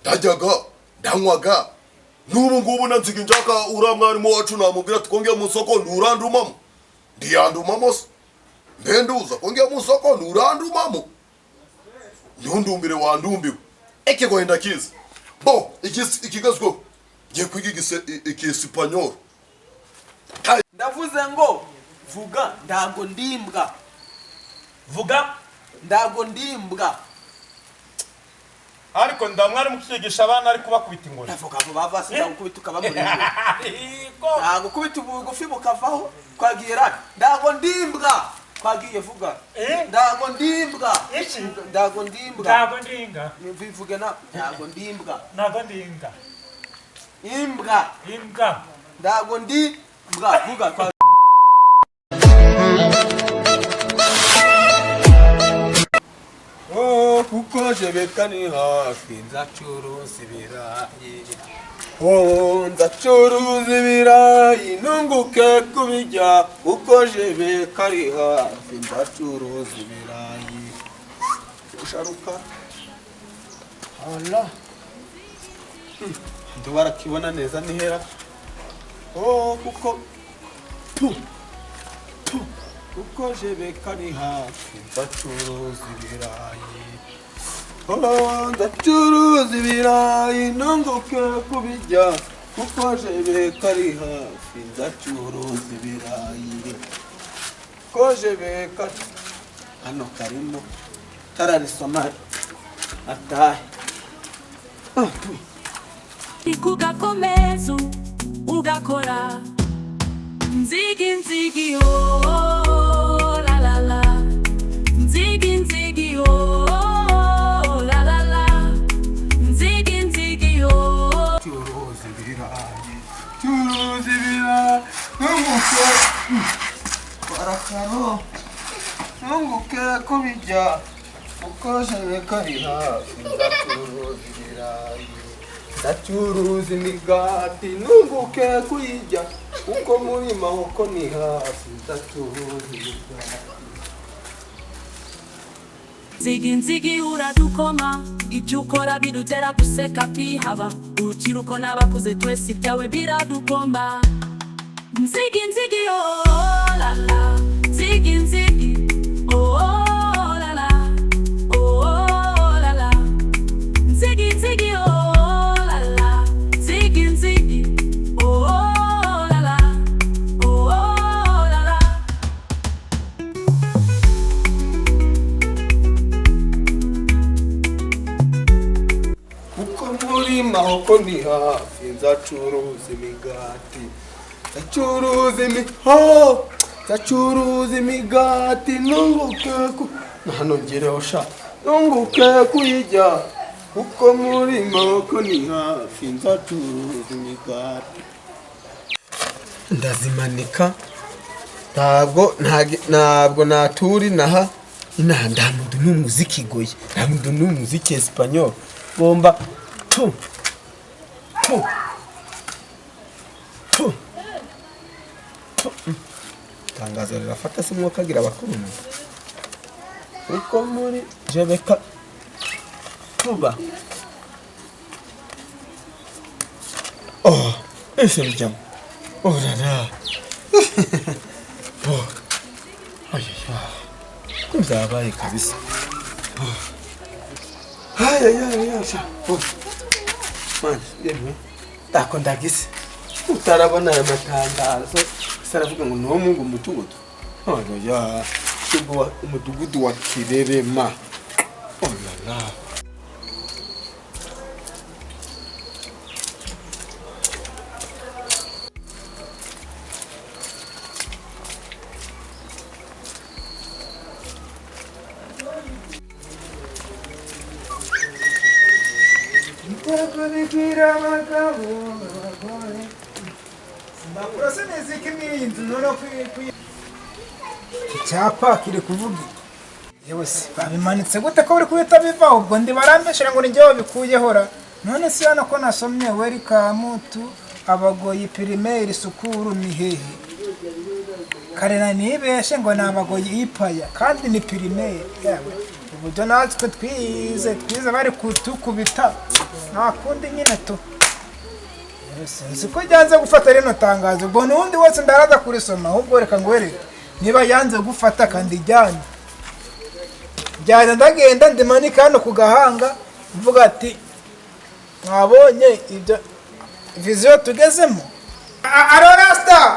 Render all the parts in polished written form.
ndajyaga ndanywaga n'ubu ngubu nanziga injaka uriya mwarimu wacu namubwira tukongera mu soko nturandumamo ndiyandumamo se mbenduza kongera mu soko nturandumamo ntundumbire wandumbiwe ekego henda kiza bo ikigazweho ngiye kwiga igisipanyoro ndavuze ngo vuga ndago ndimbwa vuga ndago ndimbwa ariko ndamwari mukigisha abana ari kubakubita ingoro ndavuga ngo bavase ndagukubita ukabamurije ndago kubita ubugufi bukavaho kwagira ndago ndimbwa kwagiye vuga ndago ndimbwa iki ndago ndimbwa ndago ndinga bivuge na ndago ndimbwa ndago ndinga imbwa ndago ndimbwa vuga kwa kuko jebeka ni hafi nzacuruza ibirayi nzacuruza ibirayi nunguke kubijya kuko jebeka ari hafi nzacuruza ibirayi usharuka hala ndubara kibona neza nihera kuko kuko jebeka ari hafi nzacuruza ibirayi ndacuruza ibirayi nunguke kubijya kuko jebeka ari hafi nzacuruza ibirayi ko jebeka hano karimo tararisoma atahe ikugakomeza ugakora nzigi la la la nzigi la la la nzigi curuza ibirayi nunguke barakaro nunguke kubijya kuko jebeka ari hafi nzacuruza ibirayi ndacuruza imigati nunguke kuyijya kuko muri mahoko ni hafi ndacuruza imigati nzigi uradukoma ibyo ukora bidutera guseka kwihaba urubyiruko n'abakuze twese ibyawe biradukoma nzigi la la nzigi la la la la nzigi la la nzigi la la la kuko muri mahoko ni hafi nzacuruza imigati nzacuruza imigati nunguke hano ngereho sha nunguke kuyijya kuko muri mahoko ni hafi nzacuruza imigati ndazimanika ntabwo naturi naha inaha nda muntu n'umuziki goye nta muntu n'umuziki espanyol bomba tangazo rirafata se umwuka agira abakunda uko muri jebeka tuba ese mjam rara kuzabaye kabisa man yemwe ndakondagise utarabona aya matangazo saravuga ngo no mungu umutugudu shubwa umudugudu wa Kirerema la icyapa kiri kuvuga yewe se babimanitse gute ko buri kubita bivaho ubwo ndi barambeshera ngo ninjye wabikuyehora none si hano ko nasomye welcome to abagoyi primaire sukuru ni hehe karena nibeshe ngo nabagoyi ipaya kandi ni primaire yawe uburyo natwe twize bari kutukubita nta kundi nyine tu. Sinzi ko ryanze gufata rino tangazo, ubwo n'undi wese ndaraza kurisoma, ahubwo reka ngwereke niba yanze gufata kandi ijyanye. Njyana ndagenda ndimanika hano ku gahanga mvuga ati mwabonye ibyo viziyo tugezemo. Arorasta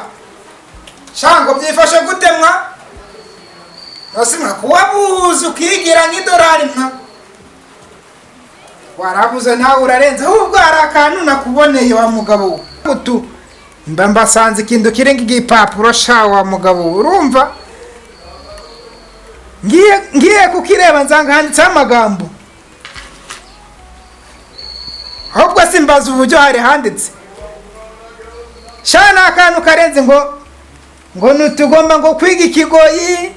shango byifashe gute mwa? Nasimwa kuwabuze ukigira nk'idolari mwa. Warabuze nawe urarenze, ahubwo hari akantu nakuboneye wa mugabo utu mbasanze ikintu kiri nk'igipapuro sha wa mugabo urumva. Ngiye kukireba nzanga handitseho amagambo, ahubwo simbaza uburyo hari handitse sha. Ni akantu karenze ngo ntitugomba ngo kwiga ikigoyi.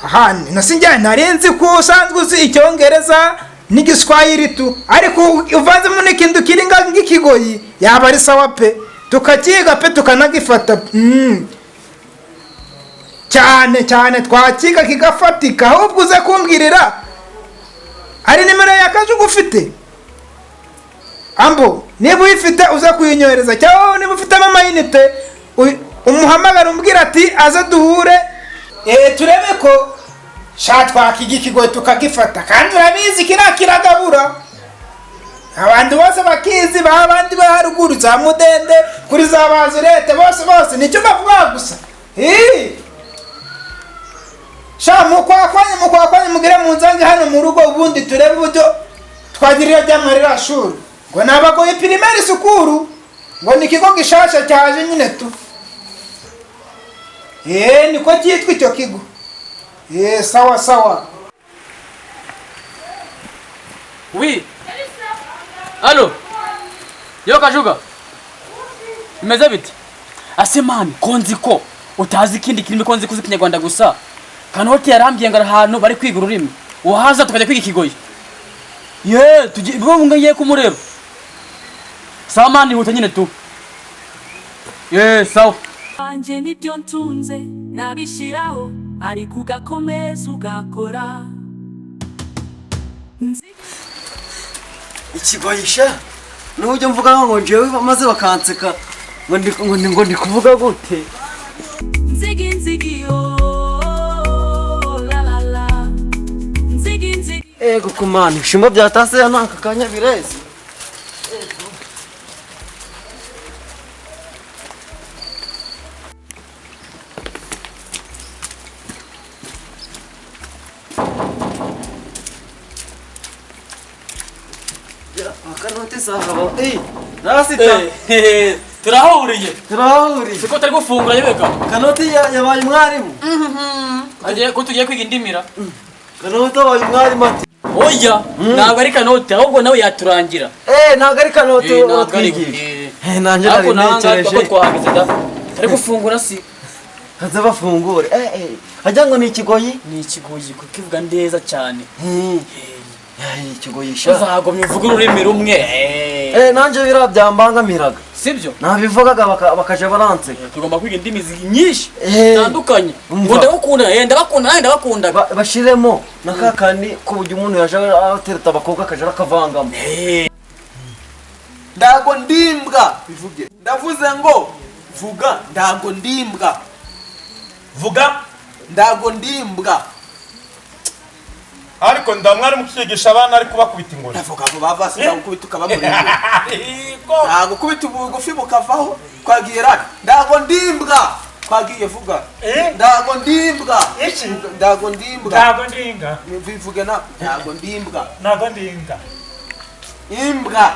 Aha nasinjyana narenze ko usanzwe uzi icyongereza n'igiswahili tu, ariko uvanzemo n'ikintu kiri nk'ikigoyi yaba ari sawa pe, tukakiga pe tukanagifata cyane twakiga kigafatika. Ahubwo uze kumbwirira ari nimero ya Kajuga ufite ambo, niba uyifite uza kuyinyohereza, cyangwa niba ufite amayinite umuhamagara umbwira ati aze duhure turebe ko sha twakiga ikigoyi tukagifata. Kandi urabizi kiragabura abandi bose bakizi, babandi baharuguru za Mudende kuri za Bazirete bose nicyo bavuga gusa. Sha mukwakwanye mugire munzange hano mu rugo, ubundi turebe uburyo twagirira by'amarira shuri ngo nabagoye primaire sukuru ngo nikigo gishasha cyaje nyine tu. Niko cyitwa icyo kigo. Sawa. Oui. Allo. Yo Kajuga. Imeze bite? Asemani konzi ko utazi ikindi kirimi konzi kuzi Kinyarwanda gusa. Kanoti yarambye ngo ahantu bari kwiga ururimi. Uhaza tukajya kwiga ikigoyi. Tujye bwo ngiye kumureba. Samani huta nyine tu. Sawa. Anje nibyo ntunze nabishiraho ari kugakomeza ugakora. Ikigoyisha n'ujya mvuga ngo njewe bamaze bakanseka ngo ndi kuvuga gute. Nzigi yo la nzigi ego kumana shimba byatase ya nanka kanya bireze. Akanote sahaba narasita turahuriye Siko tari gufungura yebeka. kanoti yabaye mwarimu Agiye ko tugiye kwiga indimira. kanoti yabaye mwarimu ati Oya, ntabwo ari Kanoti ahubwo nawe yaturangira. ntabwo ari kanoti Ntabwo nanjye ariko narintekereje ko twahageze da. Tari gufungura si. haze bafungure hajya ngo ni ikigoyi. Ni ikigoyi kukivuga neza cyane. Ikigoyisha uzagomye uvuga ururimi rumwe. Nanjye birabyambangamiraga Sibyo? nabivugaga bakaje baranse. Tugomba kwiga indimi nyinshi zitandukanye. Ngo ndabakunda bashiremo nakakani ko buryo umuntu yaje atereta abakobwa akaje akavangamo. Ndago ndimbwa bivuge. Ndavuze ngo vuga ndago ndimbwa. Vuga Ndago ndimbwa. ariko ndamwari mukigisha abana ari kubakubita ingoro. Ndavuga ngo bavase ndagukubita ukabamurira. Ndago kubita ubugufi bukavaho kwagiye raka. Ndago ndimbwa. Kwagiye vuga. Ndago ndimbwa. Ndago ndimbwa. Ndago ndinga. Bivuge na ndago ndimbwa. Ndago ndinga. Imbwa.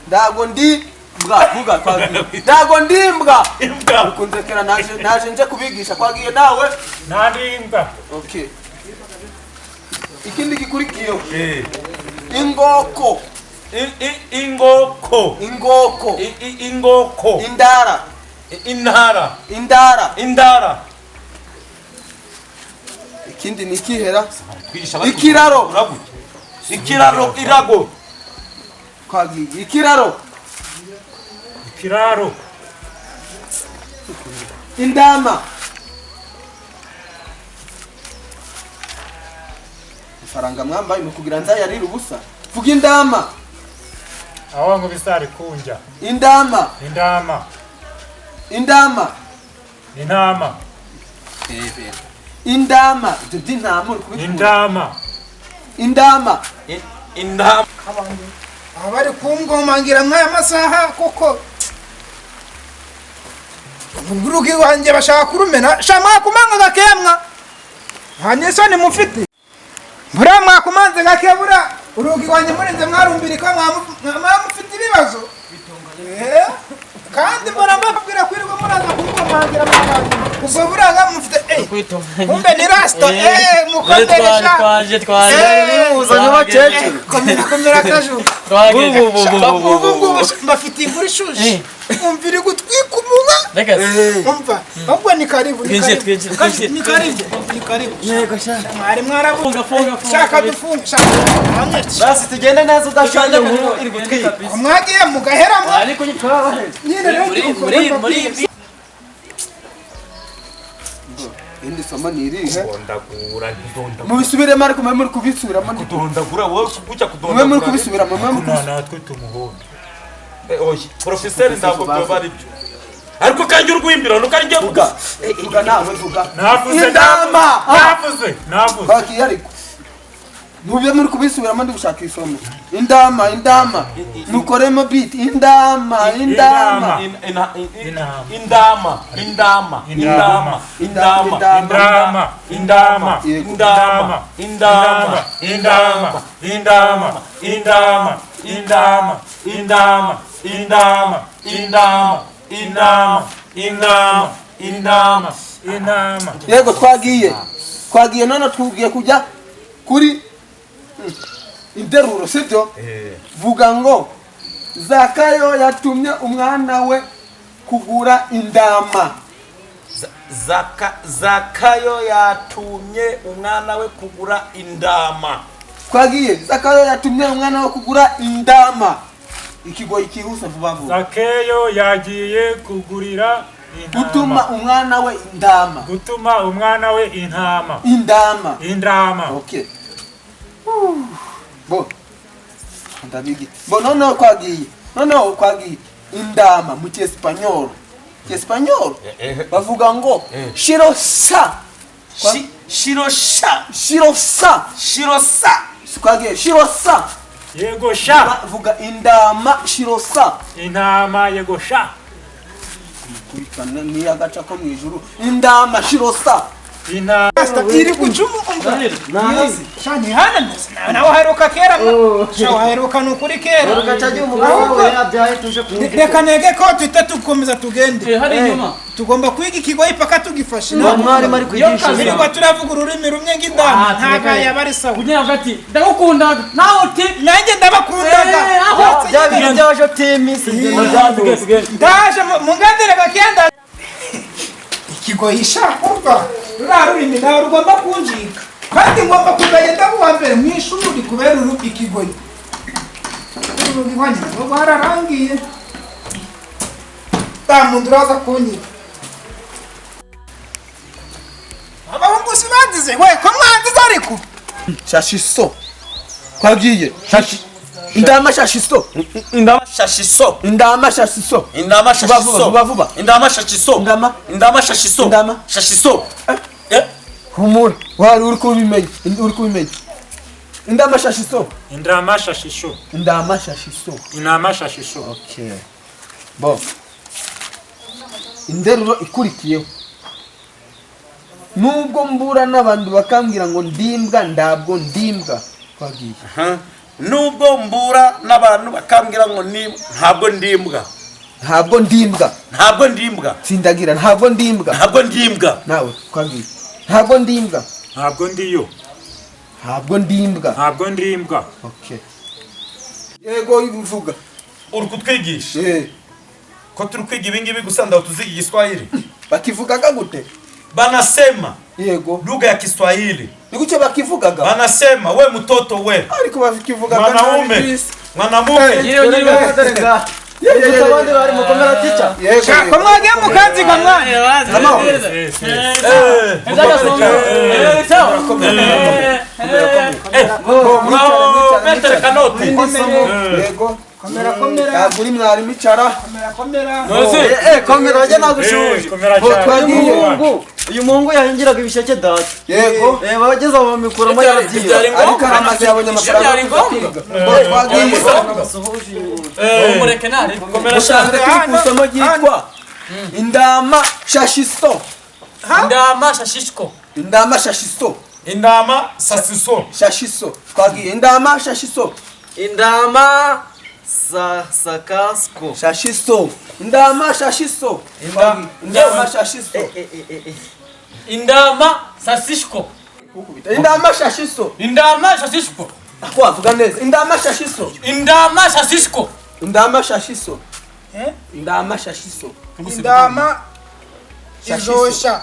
Ndago ndimbwa vuga kwagiye. Ndago ndimbwa. Ukunzekera naje nje kubigisha kwagiye nawe. Nandinga. Okay. Ikindi gikurikiyeho ingoko indara ikindi nikihera ikiraro irago kwagiye ikiraro amafaranga mwambaye mukugira nzayarira ubusa. Vuga indama. aho ngo bisari kunja. Indama. Indama. Indama. Intama. Indama. Dudi ntama uri kubikura. Indama. Indama. Indama. abari kumgomangira mwaya masaha koko urugi wanjye bashaka kurumena shamwa kumanga gakemwa hanyesoni mufite bura mwakumanze gakebura urugi wanjye murinze mwarumbirika mwamufite ibibazo kandi mbona mbabwira kwirirwa muraza kumgomangira mukanya ubwo buraga mufite kumbe ni rasta mukoteresha twaje uzanye abakecuru komera kajuru mbafite inkuru ishushe umvire gutwika umunwa umva ahubwo ni karibu ni karibu yego sha mwari mwarafunga shaka dufunga shaka basi tugende neza udashanje nkuru iri gutwika mwagiye mugaheramo ariko muri Indi soma nirihe? Kudondagura ntidondagura. Mubisubiremo ariko mwe muri kubisubiramo Kudondagura wowe kujya mwe kudondagura. muri kubisubiramo mwe muri Kuna natwe tumuhonda. Oya, professeur ntabwo byoba ari byo. Ariko kanjye urwimbira nuko ari njye vuga. Vuga nawe vuga. Navuze Indama. Navuze. Baki ariko. Mubye muri kubisubiramo ndi gushaka isomo. Indama. Nukoremo beat. Indama. Indama. Yego twagiye none tugiye kujya kuri interuro sibyo vuga ngo Zakayo yatumye umwana we kugura indama. Zakayo yatumye umwana we kugura indama. Twagiye Zakayo yatumye umwana we kugura indama. Ikigoyi kihusa vuba vuba. Zakayo yagiye kugurira intama. Gutuma umwana we indama. Gutuma umwana we intama. Indama. Okay. Bo. Ndabigi. Bo noneho kwagiye. Indama mu cyesipanyoro. Cyesipanyoro. Bavuga ngo shirosa. Shirosa. Twagiye shirosa. Yego sha. Vuga indama shirosa. Intama yego sha. Kuitana ni agaca ko mwijuru. Indama shirosa. iri kujumu nazi shani hana nawe haheruka kera shawe haheruka nukuri kera ugacaje umugabo we yabyaye tuje kumva reka nege ko tugukomeza tugende hari inyuma tugomba kwiga ikigoyi paka tugifashe mwari mari kwigisha niba turavuga ururimi rumwe ng'indama ntaga yabari sawa ugiye hagati ndagukunda nawe uti nanjye ndabakundaga bya bintu byaje timisi ndaje mungandire gakenda ikigoyi shakumva rurarurimi nawe rugomba kunjika kandi ngomba kugenda buwa mbere mu ishuri kubera ikigoyi urugi wanjye ngo hararangiye muntu uraza kunyika abahungu sibandize we ko mwandize ariko shashiso kwagiye indama shashiso humura wari uri kubimenya indama shashiso okay bo inderuro ikurikiyeho nubwo mbura n'abantu bakambwira ngo ndimbwa ndabwo ndimbwa kwagiye nubwo mbura n'abantu bakambwira ngo ntabwo ndimbwa sindagira ntabwo ndimbwa nawe kwagiye ntabwo ndimbwa okay yego ivuga uri kutwigisha ko turi kwiga ibingibi gusa ndaho tuziga Igiswahili bakivugaga gute banasema yego lugha ya Kiswahili nikuche bakivugaga banasema we mtoto we ariko bakivugaga mwanamume abandi bari mukomera tica. Ko mwagiye mukanziga mwana. Metere kanote. Yego. Komera. Kaguri mwari micara. Komera. Komera wajya nagushuje. Uyu muhungu yahingiraga ibisheke data. Yego. Bageze aho bamikuramo yaragiye. Ariko aramaze yabonye amafaranga. Umureke nari. Musanze turi ku isomo ryitwa indama shashiso. Indama shashishko. Indama shashiso. Indama sasiso. Shashiso. Twagiye indama shashiso. Indama sakasko. Shashiso. Indama shashiso. Indama shashiso. Indama sasishko. Indama shashiso. Indama shashishko. Akwavuga neza. Indama shashiso. Indama shashishko. Indama shashiso. Indama shashiso. Indama izosha.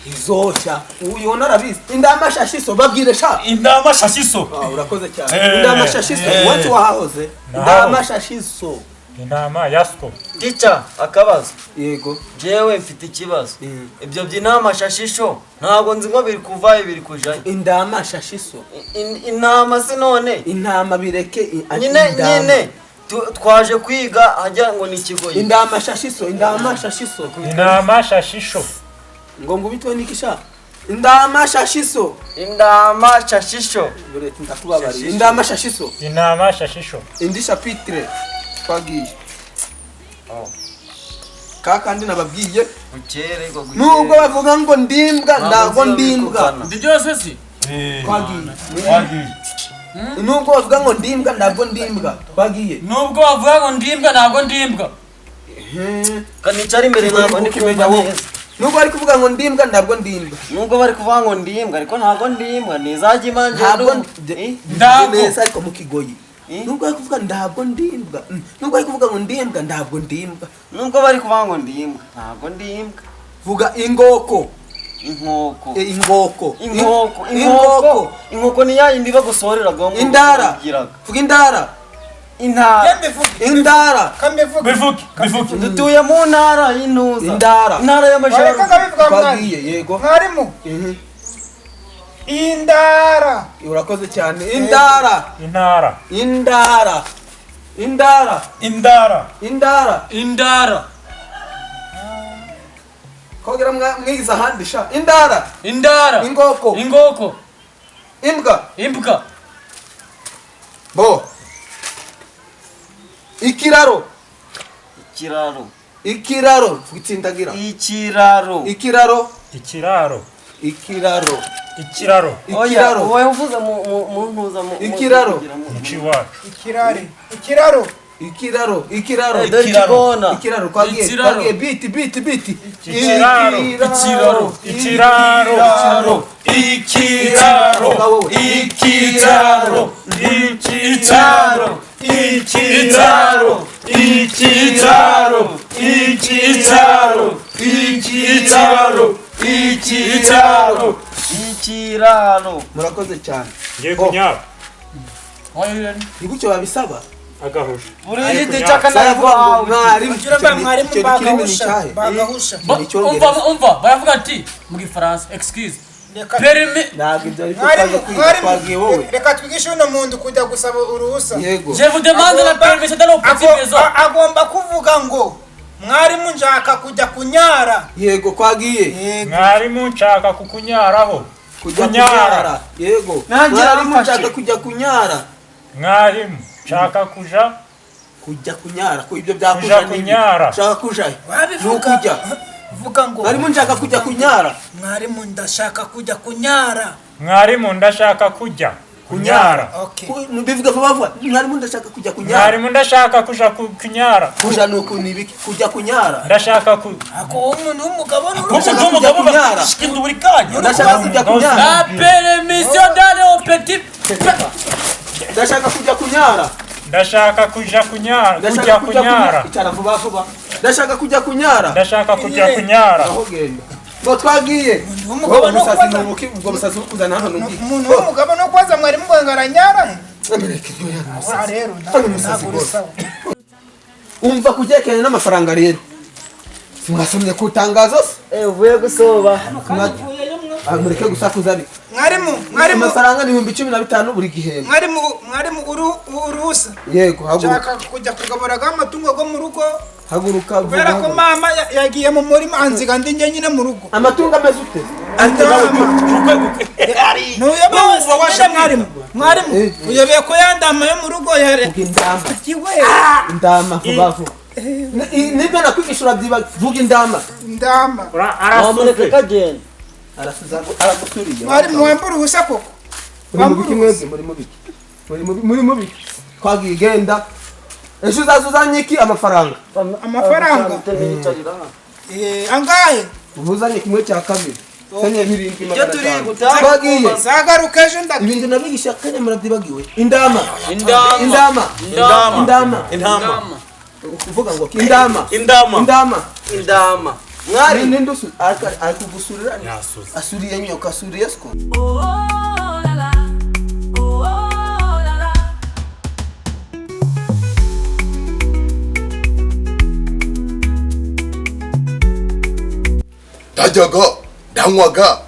Izosha. Uyu narabizi. Indama shashiso babwire sha. Indama shashiso. Urakoze cyane. Indama shashiso. Watu wahahoze. Indama shashiso. Indama yasko. Tica akabazo. Yego. Jewe mfite ikibazo. Ibyo by'inama shashisho ntabwo nzi ngo biri kuvayo biri kujayo. Indama shashiso. Inama se none. Intama bireke. Nyine twaje kwiga hajya ngo ni ikigo. Indama shashiso. Indama shashiso. Indama shashisho. Ngo ngubitwe nikisha. Indama shashiso. Indama shashisho. Bureti ndakubabariye. Indama shashiso. Indama shashisho. Indi chapitre twagiye. Kakandi nababwiye ukerego gukere. Nubwo bavuga ngo ndimbwa ndago ndimbwa. Ndi byose si. Twagiye. Nubwo bavuga ngo ndimbwa ndago ndimbwa. Twagiye. Nubwo bavuga ngo ndimbwa ntabwo ndimbwa. Kanicari imbere ntabwo ndi kumenya wowe. Nubwo bari kuvuga ngo ndimbwa ndabwo ndimbwa. Nubwo bari kuvuga ngo ndimbwa ariko ntabwo ndimbwa nizajya imanje ndago neza ariko mukigoyi. Nubwo bari kuvuga ndabwo ndimbwa. Nubwo bari kuvuga ngo ndimbwa ndabwo ndimbwa. Nubwo bari kuvuga ngo ndimbwa ntabwo ndimbwa. Vuga ingoko. Inkoko. Inkoko ni ya indi bagusorera gongo. Indara. Vuga indara. Indara. Bivuki. Dutuye mu ntara y'intuza. Indara y'amajyaruguru. Twagiye yego. Mwarimu. Indara. Urakoze cyane. Indara. Kogera mwiza handisha. Indara. Ingoko. Imbwa. Bo. Ikiraro. Gutsindagira. Ikiraro. Wowe uvuze mu ntuza mu ikiraro. Ikiraro kwagiye biti. Ikiraro. Murakoze cyane. Ngiye kunyara. Nigucyo babisaba. Agahusha. Buri giti cy'akanarwa mwarimu umva baravuga ati mu gifaransa excuse permis reka twigishe uno muntu kujya gusaba uruhusa. Je vous demande la permission de l'opération. Agomba kuvuga ngo mwarimu njaka kujya kunyara. Yego kwagiye. Mwarimu nshaka kukunyaraho. Kunyara. Yego. Mwarimu nshaka kujya kunyara. Mwarimu nshaka kujya kunyara ko ibyo byakuja kunyara. Nshaka kuja. Wabivuga. Vuga ngo mwarimu nshaka kujya kunyara. Mwarimu ndashaka kujya kunyara. Mwarimu ndashaka kujya kunyara. Okay. Bivuga vuba. Mwarimu ndashaka kujya kunyara. Mwarimu ndashaka kuja kunyara. Kuja nuko nibiki kujya kunyara. Ndashaka ako umuntu w'umugabo n'umugabo bashikindu buri kanya. Ndashaka kujya kunyara. La permission d'aller au petit. Ndashaka kujya kunyara. Ndashaka kujya kunyara. Icara vuba. Ndashaka kujya kunyara. Ndashaka kujya kunyara. Aho genda. Ngo twagiye. Umugabo no kwaza n'umuki ubwo musazi ukuzana hano n'undi. Umuntu w'umugabo no kwaza mwarimu ngo ngaranyara. Amereke yo rero ntabwo sawa. umva kugerekanye n'amafaranga rero mwasomye ku itangazo se uvuye gusoba mureke gusakuza ariko mwarimu amafaranga ni 15,000 buri gihembwe mwarimu uruhusa yego nshaka kujya kugaburagaho amatungo go mu rugo haguruka kubera ko mama yagiye mu murima anziga ndi njye nyine mu rugo amatungo ameze ute mwarimu uyobeye ko yandama yo mu rugo yare indama vuba vuba nibyo nakwigishura byiba vuga indama arasumeka kagenda aragusuriye mwarimu wambura ubusa koko muri mubi twagiye genda ejo uzazuzanye iki amafaranga angahe ubuzanye kimwe cya kabiri sanye 7,500 twagiye zagaruka ejo ibintu nabigisha kane muravyibagiwe indama uvuga ngo indama mwari nindusu akugusurira asuriye nyoka asuriye sko ndajyaga ndanywaga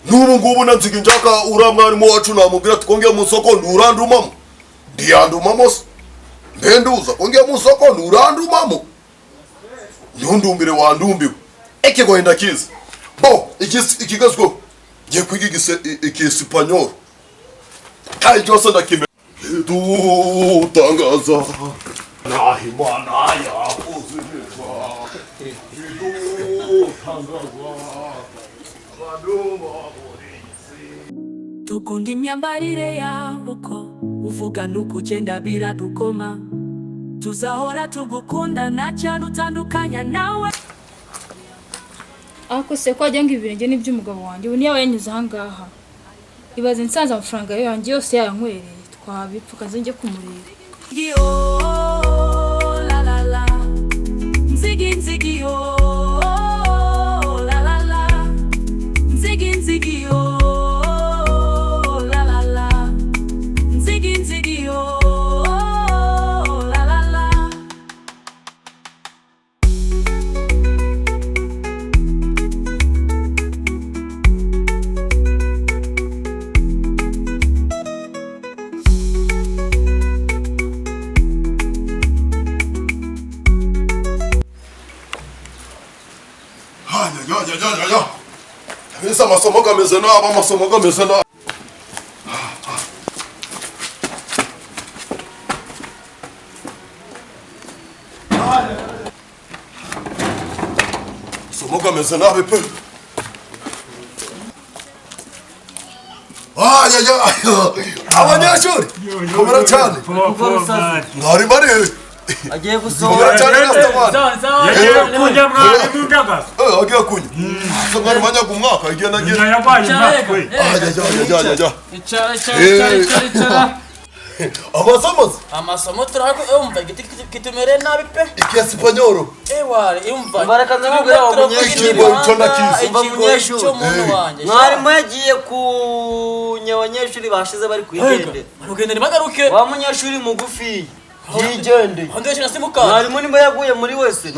n'ubu ngubu nanziga njaka uriya mwarimu wacu namubwira tukongera mu isoko nturandumamo ndiyandumamo se mbe nduza kongera mu isoko nturandumamo ntundumbire wandumbiwe ekigoye ndakizi bo ikigezweho ngiye kwiga igisipanyoro kandi cyose ndakimenya dutangaza naho imana yakoze neza Tukunda imyambarire yabuko uvuga n'ukugenda biradukoma tuzahora tugukunda nta cyane utandukanya nawe ariko se ko wajya ngo ibirenge n'iby'umugabo wanjye ubu niyo yanyuze ahangaha ibaze nsanze amafaranga yanjye yose yayanywereye twabipfuka nze njye kumureba la la la nzigi yo la la la nzigi yo la la la nzigi yo la la la ya Ese amasomo gameze nabi amasomo gameze nabi Somo gameze nabi pe abanyeshuri komera cyane mwari bari agiye gusohora cyane Rastamani yagiye kujya mwarimu ndagaza agiye kunya so mwari manyaga umwaka igihe nagiye yabaye natwe icara amasomo turako umva igiti kitumere nabi pe ikiespanyoro eware umva barakaza mubwira wa munyeshuri mwarimu yagiye kunya abanyeshuri bashize bari kwigende bagende bagaruke wa munyeshuri mugufi yigende handeshe nasimuka mwarimu nimba yaguye muri wese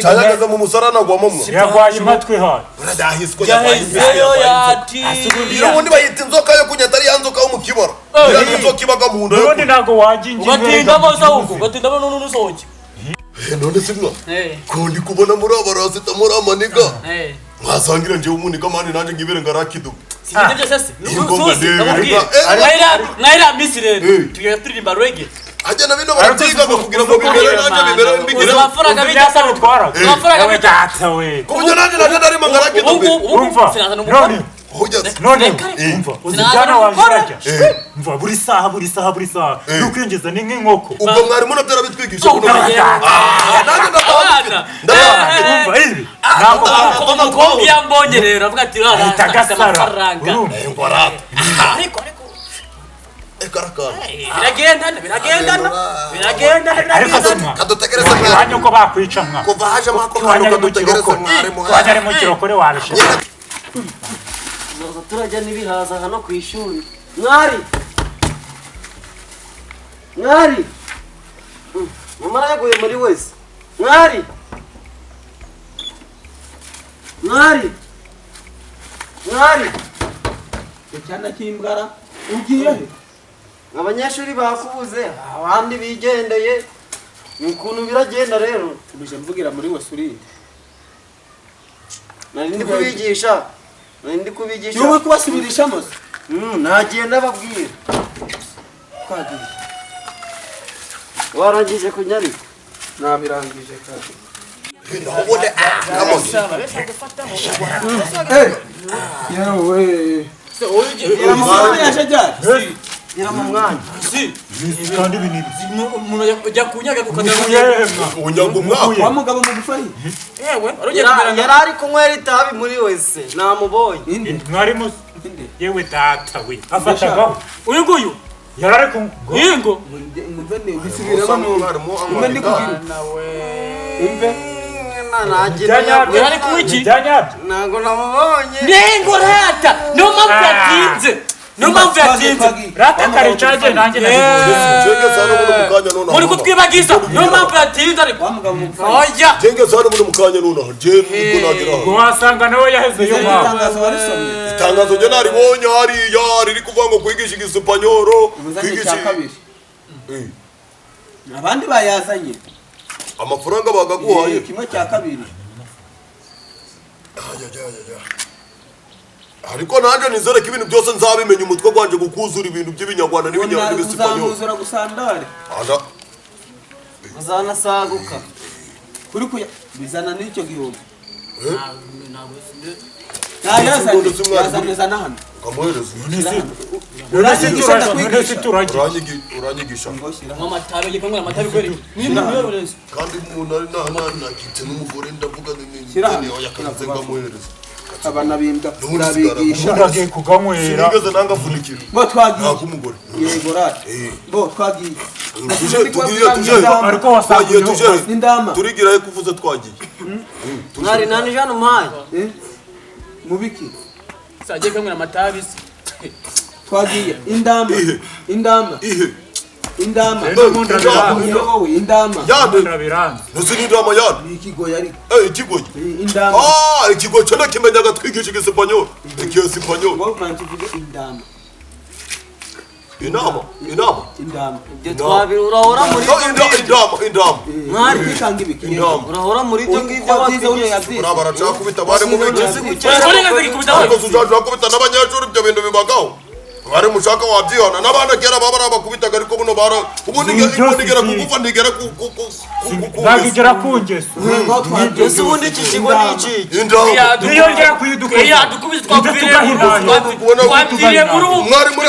cyageze mu musarana gwa mumwe yagwaye matwe ha uradahiswe yahizeyo yati ubundi bayita inzoka yo kunya atari yanzoka yo mu kibara inzoka ibaga mu nda ubundi ntago wajinjira batindamo sahuko batindamo n'unusohoke none simwa kundi kubona muri abarasita muri amaniga mwasangira nje umuniga mani nanje ngibere ngarakidu sibyo sese naira misire tuyaturirimba reggae ajya na bino baratiga kugira ngo bibere nanje bibere mbigira amafaranga bijya bitwara amafaranga bijya we kubyo nanje nari mangarakidu umva none umva uzijana wajiraja umva buri saha nukwinjiza ni nk'inkoko ubwo mwari muno byarabitwigisha kuno nanje umva ibi nako umukobwa yambonye rero avuga ati amafaranga ariko biragenda kadutegereza mwanya uko bakwica mwa kuva haje mako kadutegereza mwarimu twajya ari mu kirokore warusha turajya n'ibihaza hano ku ishuri mwari nyamara yaguye muri wese mwari icyana cy'imbwara ugiye he abanyeshuri bakubuze abandi bigendeye ukuntu biragenda rero tubije mvugira muri wese urinde nari ndi kubigisha yuwe kubasubirisha mose nagenda babwira twagiye warangije kunyarika nabirangije kandi ndabone yewe gira mu mwanya kandi binini umuntu ajya kunyaga unyaga umwaka wa mugabo mu gufari yewe yari ari kunywera itabi muri wese namubonye mwari muzi yewe data we afatagaho uyu nguyu yari ari yingo yari kuwiki ntabwo namubonye nengo rata niyo mpamvu yatinze rata kare cyaje nanjye muri kutwibagiza niyo mpamvu yatinze ariko oya jenge sana muri mukanya nona je niko nagera ngo wasanga nawe yaheze yo itangazo ryo naribonye hariya riri kuvuga ngo kwigisha igisipanyoro kwigisha kabiri abandi bayazanye amafaranga bagaguhaye kimwe cya kabiri ariko nanjye nizere ko ibintu byose nzabimenya umutwe gwanje gukuzura ibintu by'ibinyarwanda n'ibisipanyoro uzamuzura gusandare uzanasaguka kuri kuya bizana n'icyo gihumbi yazana hano kamuhereza uranyigisha amataro yikanwe amataro kweri kandi umuntu ari nakitse n'umugore ndavuga yakanaze ngamuhereza abana bimbwa urabigisha uragiye kuganywera sinigeze nangafunikira bo twagiye ntabwo umugore yego rati bo twagiye tuje ariko wasagiye n'indama turigira he kuvuze twagiye mwari nani jana umpaye mubiki sagiye kamwe amatabi twagiye indama indama ndabiranze nose n'indama yandi ikigoyi ariko ikigoyi indama ikigoyi cyo nakimenyaga twigisha igisipanyoro ikiyesipanyoro ngo bantuvuge indama inama ibyo twabira urahora muri indama mwari kwikanga ibiki urahora muri ibyo ngibyo watwigisha barashaka kubita bari mu biki ariko tuzaje kubita n'abanyeshuri ibyo bintu bibagaho bari mushaka wabyihana n'abana kera baba bakubitaga ariko buno bara ubundi ndigera kugufa ndigera bagigera kungeso ese ubundi iki kigo ni iki niyongera kuyiduka dukubise twapfiriye muri ubu mwari muri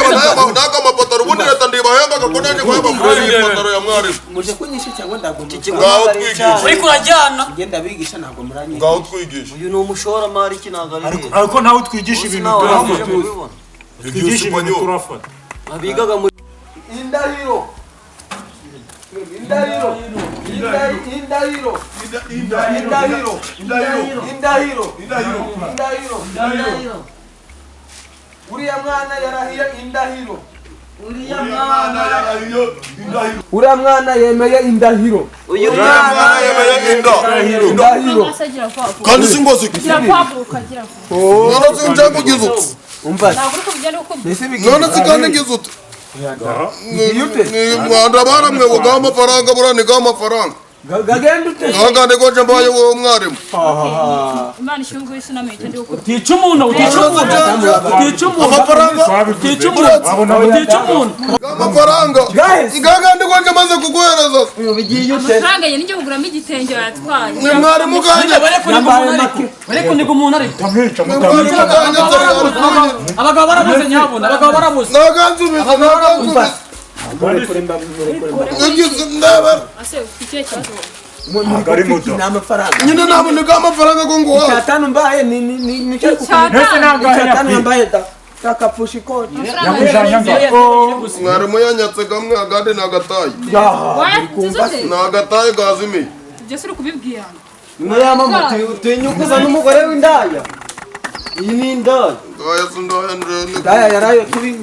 naga amapataro ubundi leta ndibahembaga ko nanjye guhemba kuri iyi pataro ya mwarimu muje kunyisha cyangwa ndagomba ngaho twigisha ariko urajyana ngenda bigisha ntabwo muranyisha ngaho twigisha uyu ni umushoramari iki ntabwo ari ariko nawe twigisha ibintu turafata twigisha ibintu turafata abigaga muri indahiro uriya mwana yarahiye indahiro uriya mwana yemeye indahiro uyu mwana yemeye indahiro kandi singozi none sinjya kugiza uti umva none sikandi ngiza uti mwanda baramwe bugaho amafaranga buranigaho amafaranga gagenda ute ntagande ko nje mbaye uwo mwarimu Imana ishungu isi namenye ndi uko utica umuntu amafaranga amafaranga igagande ko nje maze kuguhereza bigiye ute amafaranga ye ninjye kuguramo igitenge yatwaye ni mwarimu kanje bareko ndi umuntu ariko tamwica abagabo barabuze nyabona abagabo barabuze naganzubiza ase ufite kibazo ni amafaranga nyine naboneka amafaranga ko ngo cyatanu mbaye ni cyo nese nangahe cyatanu mbaye takapfushi koti yakujanya ngo mwarimu yanyatse kamwe agande nagataye nagataye gazimiye byose uri kubibwira mama utinyukuza n'umugore w'indaya iyi ni indaya ndaya yaraye kubi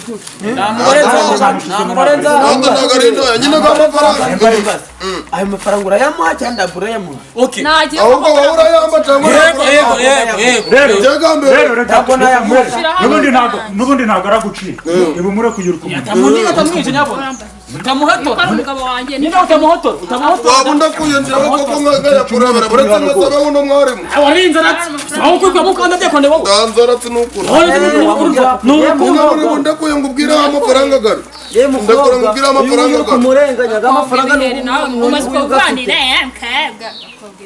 namugore nza nyine amafaranga ayo mafaranga urayamuha cyangwa ndagura urayamuha okay nagira ahubwo wowe urayamba cyangwa yego rero reka n'ubundi ntabwo aragucika ibu mure kugira ukumenya tamunira tamwije nyabona utamuhotora umugabo wanjye niba utamuhotora wabunda kuyongeraho koko nkaya kurebera buretse n'asaba uno mwarimu warinze natsi aho kwikwa mukanda byakonde wowe ndanzaratsi n'ukuri nukumva ndakuye ngo ubwire amafaranga gari ndakora ngo ubwire amafaranga gari kumurenganya amafaranga nawe umaze kuvanira yakabwa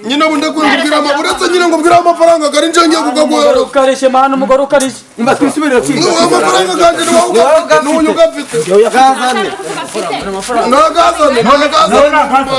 nyine ubu ndakuye ngo ubwire amafaranga nyine ngo ubwire amafaranga gari nje ngiye kugaguhera ukarishe mana umugore ukarishe imba twisubirira kwiga amafaranga ganje ni wowe n'uyu ugafite yakazane nagazane nagazane